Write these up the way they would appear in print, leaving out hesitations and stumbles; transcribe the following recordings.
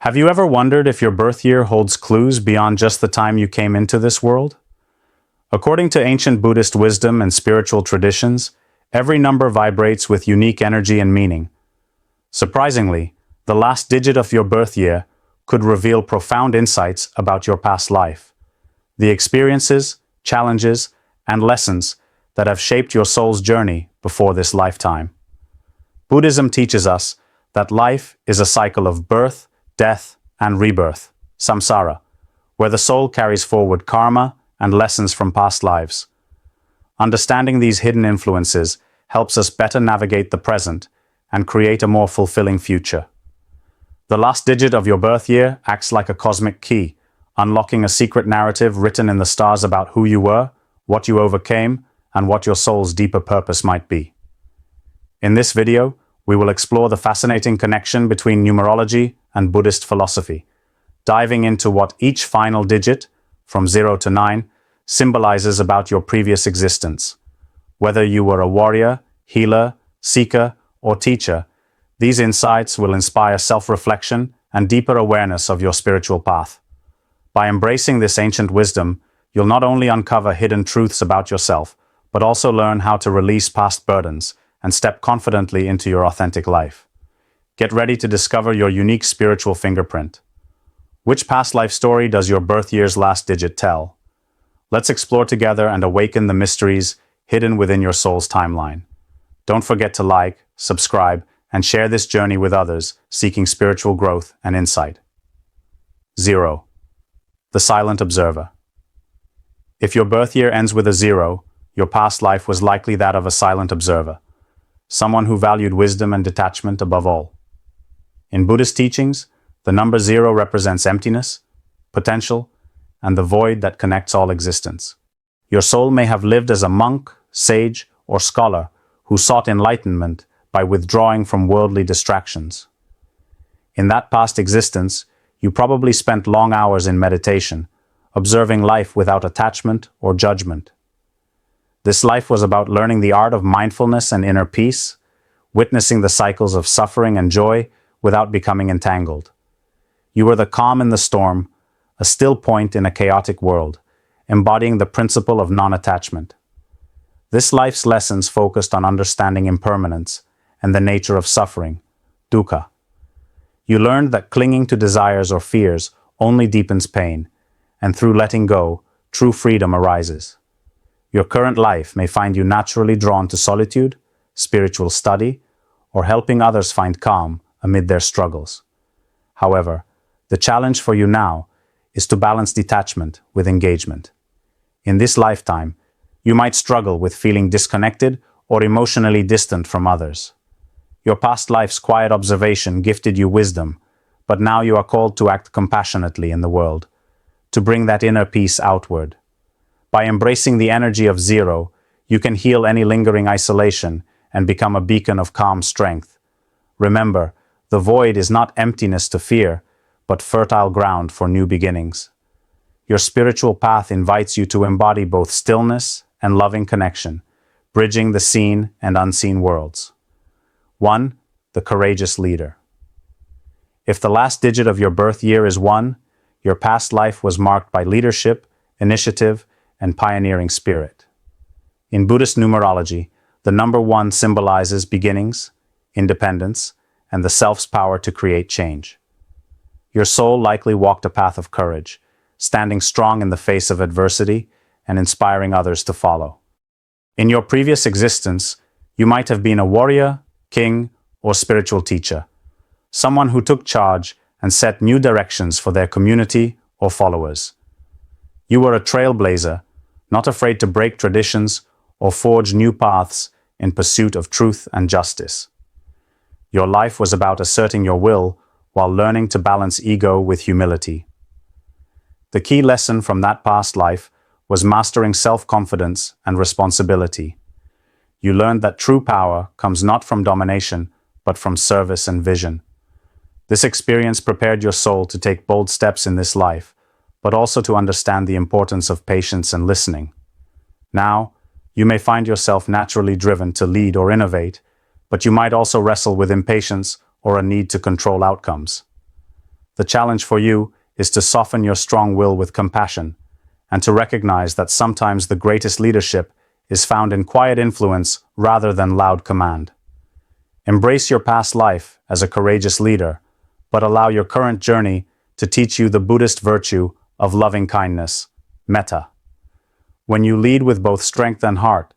Have you ever wondered if your birth year holds clues beyond just the time you came into this world? According to ancient Buddhist wisdom and spiritual traditions, every number vibrates with unique energy and meaning. Surprisingly, the last digit of your birth year could reveal profound insights about your past life, the experiences, challenges, and lessons that have shaped your soul's journey before this lifetime. Buddhism teaches us that life is a cycle of birth, death, and rebirth, samsara, where the soul carries forward karma and lessons from past lives. Understanding these hidden influences helps us better navigate the present and create a more fulfilling future. The last digit of your birth year acts like a cosmic key, unlocking a secret narrative written in the stars about who you were, what you overcame, and what your soul's deeper purpose might be. In this video, we will explore the fascinating connection between numerology and Buddhist philosophy, diving into what each final digit, from 0 to 9, symbolizes about your previous existence. Whether you were a warrior, healer, seeker, or teacher, these insights will inspire self-reflection and deeper awareness of your spiritual path. By embracing this ancient wisdom, you'll not only uncover hidden truths about yourself, but also learn how to release past burdens and step confidently into your authentic life. Get ready to discover your unique spiritual fingerprint. Which past life story does your birth year's last digit tell? Let's explore together and awaken the mysteries hidden within your soul's timeline. Don't forget to like, subscribe, and share this journey with others seeking spiritual growth and insight. 0. The silent observer. If your birth year ends with a 0, your past life was likely that of a silent observer, someone who valued wisdom and detachment above all. In Buddhist teachings, the number 0 represents emptiness, potential, and the void that connects all existence. Your soul may have lived as a monk, sage, or scholar who sought enlightenment by withdrawing from worldly distractions. In that past existence, you probably spent long hours in meditation, observing life without attachment or judgment. This life was about learning the art of mindfulness and inner peace, witnessing the cycles of suffering and joy without becoming entangled. You were the calm in the storm, a still point in a chaotic world, embodying the principle of non-attachment. This life's lessons focused on understanding impermanence and the nature of suffering, dukkha. You learned that clinging to desires or fears only deepens pain, and through letting go, true freedom arises. Your current life may find you naturally drawn to solitude, spiritual study, or helping others find calm amid their struggles. However, the challenge for you now is to balance detachment with engagement. In this lifetime, you might struggle with feeling disconnected or emotionally distant from others. Your past life's quiet observation gifted you wisdom, but now you are called to act compassionately in the world, to bring that inner peace outward. By embracing the energy of 0, you can heal any lingering isolation and become a beacon of calm strength. Remember, the void is not emptiness to fear, but fertile ground for new beginnings. Your spiritual path invites you to embody both stillness and loving connection, bridging the seen and unseen worlds. 1. The courageous leader. If the last digit of your birth year is 1, your past life was marked by leadership, initiative, and pioneering spirit. In Buddhist numerology, the number 1 symbolizes beginnings, independence, and the self's power to create change. Your soul likely walked a path of courage, standing strong in the face of adversity and inspiring others to follow. In your previous existence, you might have been a warrior, king, or spiritual teacher, someone who took charge and set new directions for their community or followers. You were a trailblazer, not afraid to break traditions or forge new paths in pursuit of truth and justice. Your life was about asserting your will while learning to balance ego with humility. The key lesson from that past life was mastering self-confidence and responsibility. You learned that true power comes not from domination, but from service and vision. This experience prepared your soul to take bold steps in this life, but also to understand the importance of patience and listening. Now, you may find yourself naturally driven to lead or innovate, but you might also wrestle with impatience or a need to control outcomes. The challenge for you is to soften your strong will with compassion and to recognize that sometimes the greatest leadership is found in quiet influence rather than loud command. Embrace your past life as a courageous leader, but allow your current journey to teach you the Buddhist virtue of loving kindness, metta. When you lead with both strength and heart,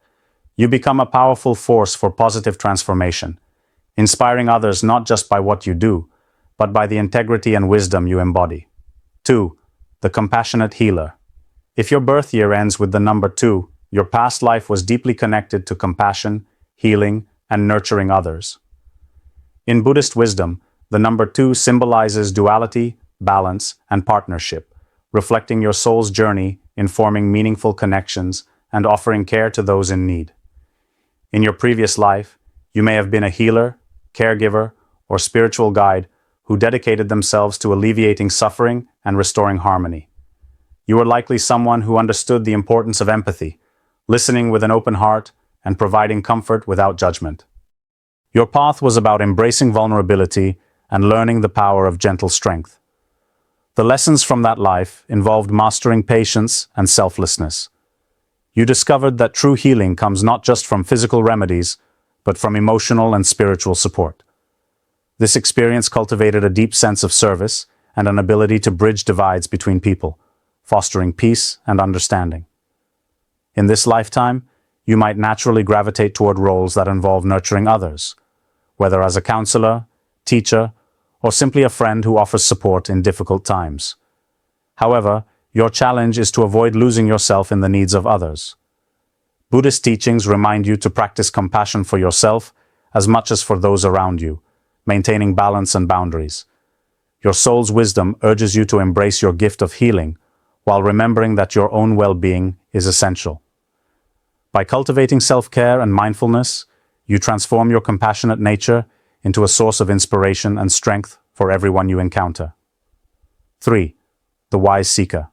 you become a powerful force for positive transformation, inspiring others not just by what you do, but by the integrity and wisdom you embody. 2. The compassionate healer. If your birth year ends with the number 2, your past life was deeply connected to compassion, healing, and nurturing others. In Buddhist wisdom, the number 2 symbolizes duality, balance, and partnership, reflecting your soul's journey in forming meaningful connections and offering care to those in need. In your previous life, you may have been a healer, caregiver, or spiritual guide who dedicated themselves to alleviating suffering and restoring harmony. You were likely someone who understood the importance of empathy, listening with an open heart, and providing comfort without judgment. Your path was about embracing vulnerability and learning the power of gentle strength. The lessons from that life involved mastering patience and selflessness. You discovered that true healing comes not just from physical remedies, but from emotional and spiritual support. This experience cultivated a deep sense of service and an ability to bridge divides between people, fostering peace and understanding. In this lifetime, you might naturally gravitate toward roles that involve nurturing others, whether as a counselor, teacher, or simply a friend who offers support in difficult times. However, your challenge is to avoid losing yourself in the needs of others. Buddhist teachings remind you to practice compassion for yourself as much as for those around you, maintaining balance and boundaries. Your soul's wisdom urges you to embrace your gift of healing, while remembering that your own well-being is essential. By cultivating self-care and mindfulness, you transform your compassionate nature into a source of inspiration and strength for everyone you encounter. 3. The wise seeker.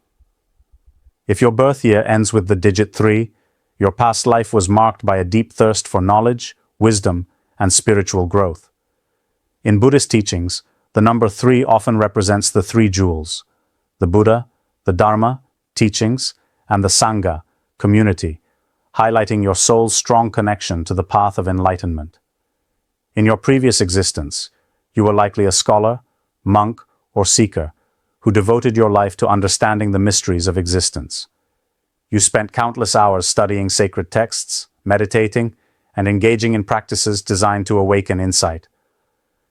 If your birth year ends with the digit 3, your past life was marked by a deep thirst for knowledge, wisdom, and spiritual growth. In Buddhist teachings, the number 3 often represents the 3 jewels: the Buddha, the Dharma, teachings, and the Sangha, community, highlighting your soul's strong connection to the path of enlightenment. In your previous existence, you were likely a scholar, monk, or seeker who devoted your life to understanding the mysteries of existence. You spent countless hours studying sacred texts, meditating, and engaging in practices designed to awaken insight.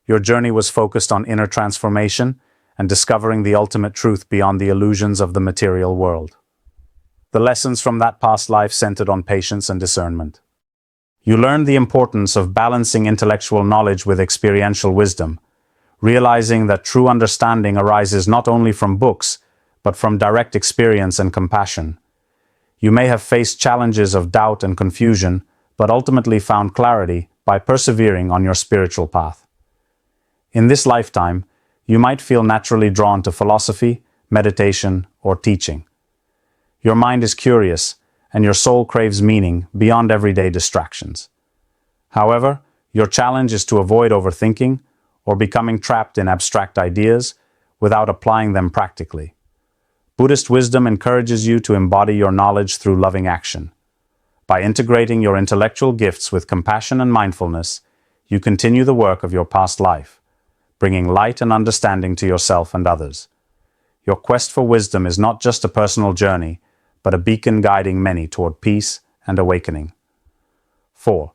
Your journey was focused on inner transformation and discovering the ultimate truth beyond the illusions of the material world. The lessons from that past life centered on patience and discernment. You learned the importance of balancing intellectual knowledge with experiential wisdom, realizing that true understanding arises not only from books, but from direct experience and compassion. You may have faced challenges of doubt and confusion, but ultimately found clarity by persevering on your spiritual path. In this lifetime, you might feel naturally drawn to philosophy, meditation, or teaching. Your mind is curious, and your soul craves meaning beyond everyday distractions. However, your challenge is to avoid overthinking or becoming trapped in abstract ideas without applying them practically. Buddhist wisdom encourages you to embody your knowledge through loving action. By integrating your intellectual gifts with compassion and mindfulness, you continue the work of your past life, bringing light and understanding to yourself and others. Your quest for wisdom is not just a personal journey, but a beacon guiding many toward peace and awakening. 4.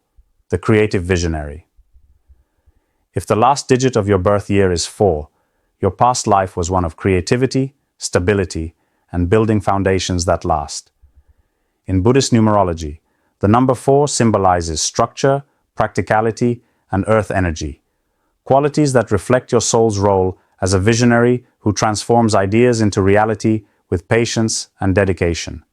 The creative visionary. If the last digit of your birth year is 4, your past life was one of creativity, stability, and building foundations that last. In Buddhist numerology, the number 4 symbolizes structure, practicality, and earth energy, qualities that reflect your soul's role as a visionary who transforms ideas into reality with patience and dedication.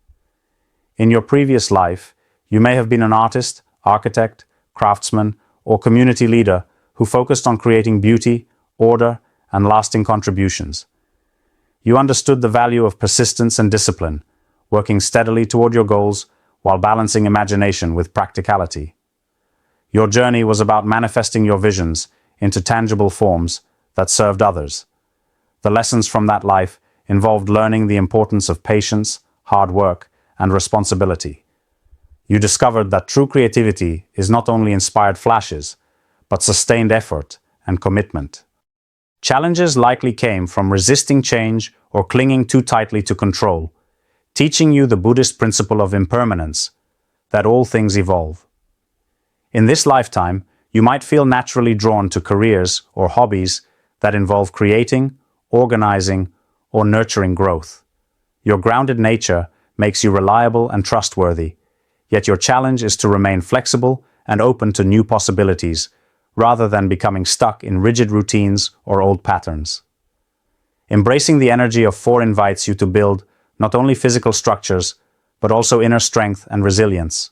In your previous life, you may have been an artist, architect, craftsman, or community leader who focused on creating beauty, order, and lasting contributions. You understood the value of persistence and discipline, working steadily toward your goals while balancing imagination with practicality. Your journey was about manifesting your visions into tangible forms that served others. The lessons from that life involved learning the importance of patience, hard work, and responsibility. You discovered that true creativity is not only inspired flashes, but sustained effort and commitment. Challenges likely came from resisting change or clinging too tightly to control, teaching you the Buddhist principle of impermanence, that all things evolve. In this lifetime, you might feel naturally drawn to careers or hobbies that involve creating, organizing, or nurturing growth. Your grounded nature makes you reliable and trustworthy, yet your challenge is to remain flexible and open to new possibilities, rather than becoming stuck in rigid routines or old patterns. Embracing the energy of 4 invites you to build not only physical structures, but also inner strength and resilience.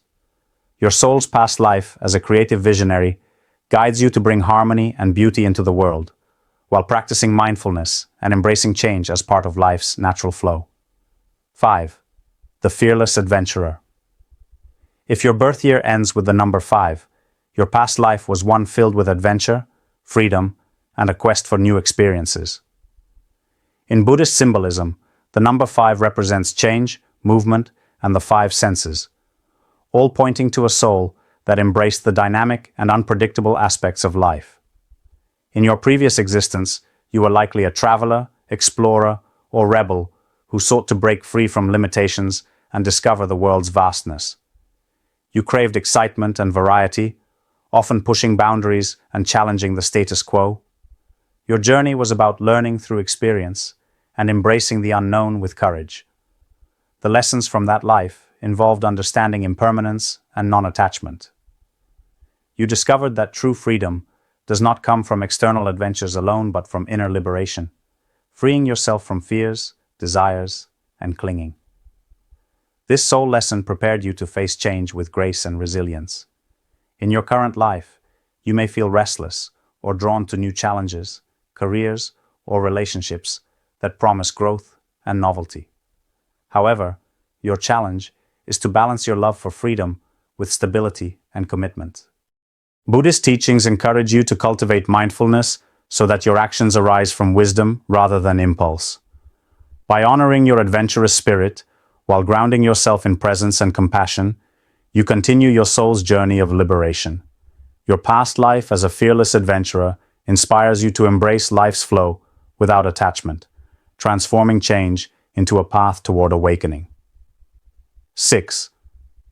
Your soul's past life as a creative visionary guides you to bring harmony and beauty into the world, while practicing mindfulness and embracing change as part of life's natural flow. 5. The fearless adventurer. If your birth year ends with the number 5, your past life was one filled with adventure, freedom, and a quest for new experiences. In Buddhist symbolism, the number 5 represents change, movement, and the 5 senses, all pointing to a soul that embraced the dynamic and unpredictable aspects of life. In your previous existence, you were likely a traveler, explorer, or rebel who sought to break free from limitations and discover the world's vastness. You craved excitement and variety, often pushing boundaries and challenging the status quo. Your journey was about learning through experience and embracing the unknown with courage. The lessons from that life involved understanding impermanence and non-attachment. You discovered that true freedom does not come from external adventures alone, but from inner liberation, freeing yourself from fears, desires, and clinging. This soul lesson prepared you to face change with grace and resilience. In your current life, you may feel restless or drawn to new challenges, careers, or relationships that promise growth and novelty. However, your challenge is to balance your love for freedom with stability and commitment. Buddhist teachings encourage you to cultivate mindfulness so that your actions arise from wisdom rather than impulse. By honoring your adventurous spirit, while grounding yourself in presence and compassion, you continue your soul's journey of liberation. Your past life as a fearless adventurer inspires you to embrace life's flow without attachment, transforming change into a path toward awakening. 6.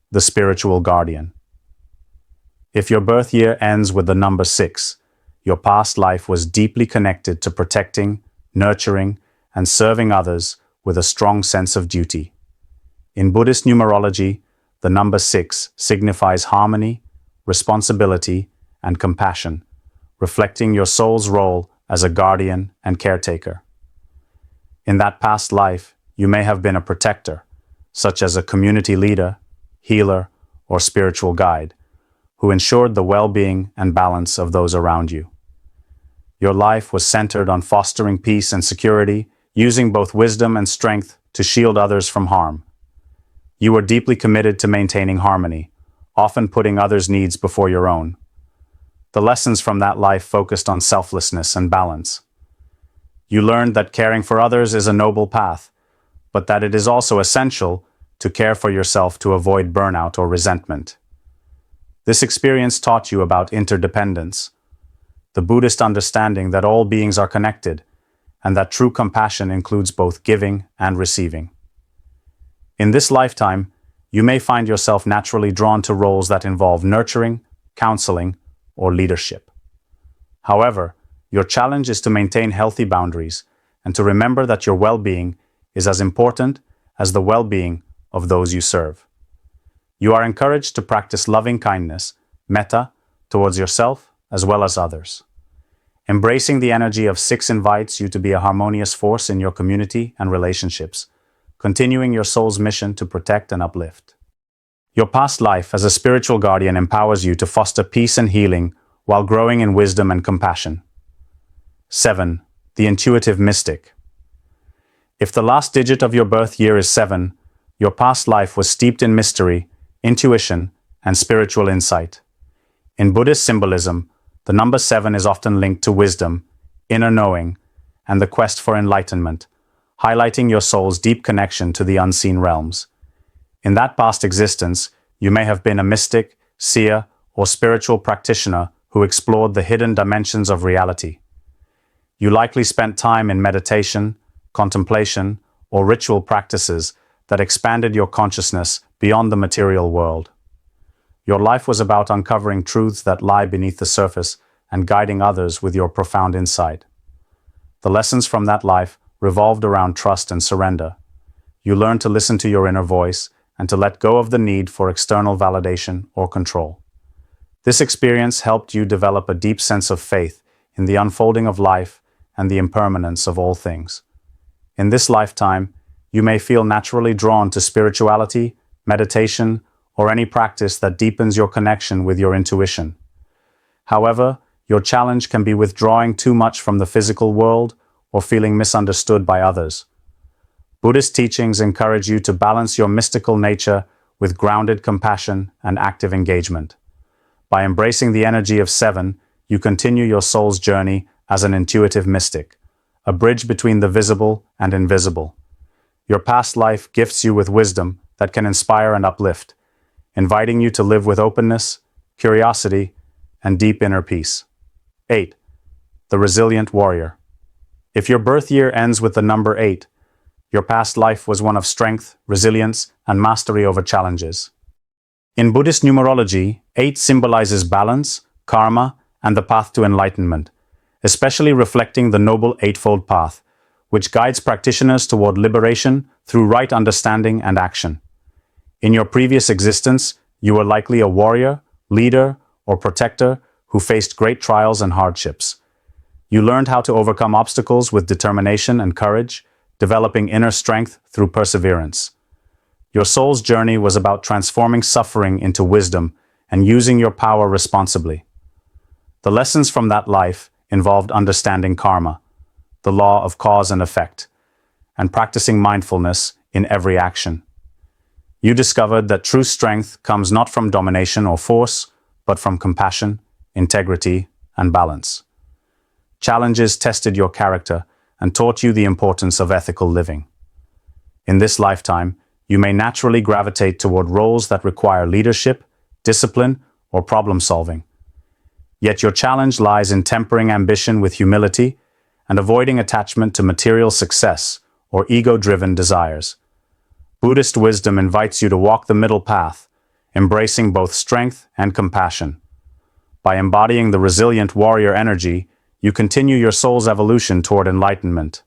The spiritual guardian. If your birth year ends with the number 6, your past life was deeply connected to protecting, nurturing, and serving others with a strong sense of duty. In Buddhist numerology, the number 6 signifies harmony, responsibility, and compassion, reflecting your soul's role as a guardian and caretaker. In that past life, you may have been a protector, such as a community leader, healer, or spiritual guide, who ensured the well-being and balance of those around you. Your life was centered on fostering peace and security, using both wisdom and strength to shield others from harm. You were deeply committed to maintaining harmony, often putting others' needs before your own. The lessons from that life focused on selflessness and balance. You learned that caring for others is a noble path, but that it is also essential to care for yourself to avoid burnout or resentment. This experience taught you about interdependence, the Buddhist understanding that all beings are connected, and that true compassion includes both giving and receiving. In this lifetime, you may find yourself naturally drawn to roles that involve nurturing, counseling, or leadership. However, your challenge is to maintain healthy boundaries and to remember that your well-being is as important as the well-being of those you serve. You are encouraged to practice loving kindness, metta, towards yourself as well as others. Embracing the energy of 6 invites you to be a harmonious force in your community and relationships, continuing your soul's mission to protect and uplift. Your past life as a spiritual guardian empowers you to foster peace and healing while growing in wisdom and compassion. 7. The intuitive mystic. If the last digit of your birth year is 7, your past life was steeped in mystery, intuition, and spiritual insight. In Buddhist symbolism, the number 7 is often linked to wisdom, inner knowing, and the quest for enlightenment, highlighting your soul's deep connection to the unseen realms. In that past existence, you may have been a mystic, seer, or spiritual practitioner who explored the hidden dimensions of reality. You likely spent time in meditation, contemplation, or ritual practices that expanded your consciousness beyond the material world. Your life was about uncovering truths that lie beneath the surface and guiding others with your profound insight. The lessons from that life revolved around trust and surrender. You learned to listen to your inner voice and to let go of the need for external validation or control. This experience helped you develop a deep sense of faith in the unfolding of life and the impermanence of all things. In this lifetime, you may feel naturally drawn to spirituality, meditation, or any practice that deepens your connection with your intuition. However, your challenge can be withdrawing too much from the physical world or feeling misunderstood by others. Buddhist teachings encourage you to balance your mystical nature with grounded compassion and active engagement. By embracing the energy of seven, you continue your soul's journey as an intuitive mystic, a bridge between the visible and invisible. Your past life gifts you with wisdom that can inspire and uplift, inviting you to live with openness, curiosity, and deep inner peace. 8. The resilient warrior. If your birth year ends with the number 8, your past life was one of strength, resilience, and mastery over challenges. In Buddhist numerology, 8 symbolizes balance, karma, and the path to enlightenment, especially reflecting the Noble Eightfold Path, which guides practitioners toward liberation through right understanding and action. In your previous existence, you were likely a warrior, leader, or protector who faced great trials and hardships. You learned how to overcome obstacles with determination and courage, developing inner strength through perseverance. Your soul's journey was about transforming suffering into wisdom and using your power responsibly. The lessons from that life involved understanding karma, the law of cause and effect, and practicing mindfulness in every action. You discovered that true strength comes not from domination or force, but from compassion, integrity, and balance. Challenges tested your character and taught you the importance of ethical living. In this lifetime, you may naturally gravitate toward roles that require leadership, discipline, or problem-solving. Yet your challenge lies in tempering ambition with humility and avoiding attachment to material success or ego-driven desires. Buddhist wisdom invites you to walk the middle path, embracing both strength and compassion. By embodying the resilient warrior energy, you continue your soul's evolution toward enlightenment.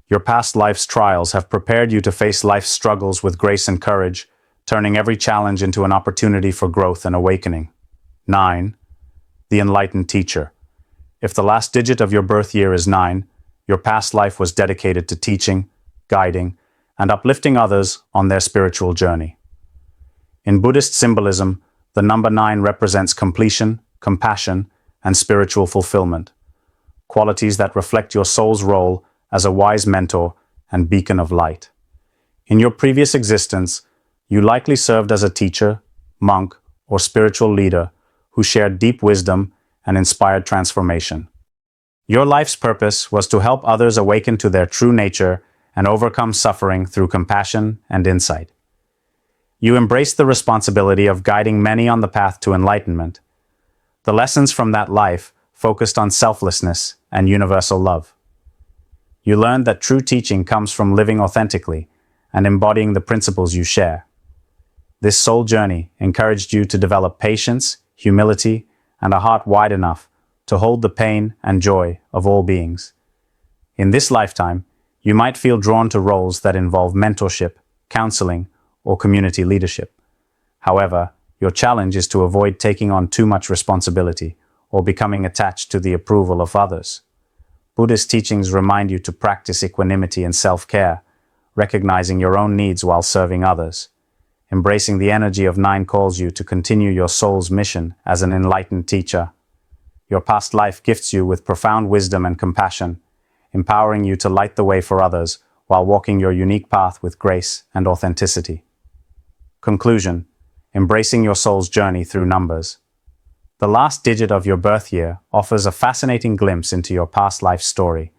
Your past life's trials have prepared you to face life's struggles with grace and courage, turning every challenge into an opportunity for growth and awakening. 9. The enlightened teacher. If the last digit of your birth year is 9, your past life was dedicated to teaching, guiding, and uplifting others on their spiritual journey. In Buddhist symbolism, the number 9 represents completion, compassion, and spiritual fulfillment, qualities that reflect your soul's role as a wise mentor and beacon of light. In your previous existence, you likely served as a teacher, monk, or spiritual leader who shared deep wisdom and inspired transformation. Your life's purpose was to help others awaken to their true nature and overcome suffering through compassion and insight. You embraced the responsibility of guiding many on the path to enlightenment. The lessons from that life focused on selflessness and universal love. You learned that true teaching comes from living authentically and embodying the principles you share. This soul journey encouraged you to develop patience, humility, and a heart wide enough to hold the pain and joy of all beings. In this lifetime, you might feel drawn to roles that involve mentorship, counseling, or community leadership. However, your challenge is to avoid taking on too much responsibility or becoming attached to the approval of others. Buddhist teachings remind you to practice equanimity and self-care, recognizing your own needs while serving others. Embracing the energy of 9 calls you to continue your soul's mission as an enlightened teacher. Your past life gifts you with profound wisdom and compassion, empowering you to light the way for others while walking your unique path with grace and authenticity. Conclusion: embracing your soul's journey through numbers. The last digit of your birth year offers a fascinating glimpse into your past life story,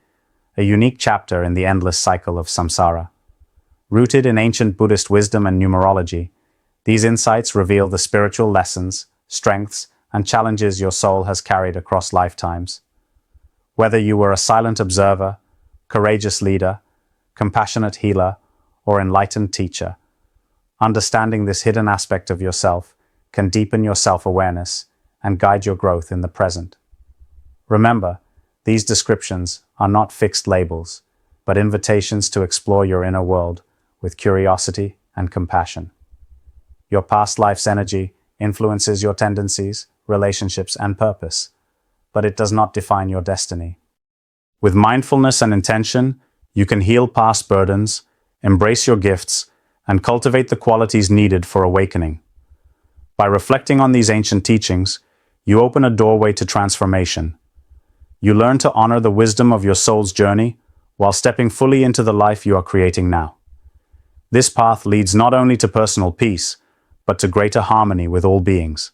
a unique chapter in the endless cycle of samsara. Rooted in ancient Buddhist wisdom and numerology, these insights reveal the spiritual lessons, strengths, and challenges your soul has carried across lifetimes. Whether you were a silent observer, courageous leader, compassionate healer, or enlightened teacher, understanding this hidden aspect of yourself can deepen your self-awareness and guide your growth in the present. Remember, these descriptions are not fixed labels, but invitations to explore your inner world with curiosity and compassion. Your past life's energy influences your tendencies, relationships, and purpose, but it does not define your destiny. With mindfulness and intention, you can heal past burdens, embrace your gifts, and cultivate the qualities needed for awakening. By reflecting on these ancient teachings, you open a doorway to transformation. You learn to honor the wisdom of your soul's journey while stepping fully into the life you are creating now. This path leads not only to personal peace, but to greater harmony with all beings.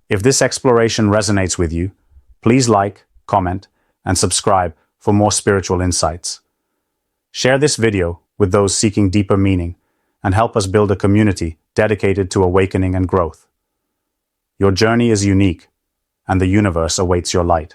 If this exploration resonates with you, please like, comment, and subscribe for more spiritual insights. Share this video with those seeking deeper meaning and help us build a community dedicated to awakening and growth. Your journey is unique, and the universe awaits your light.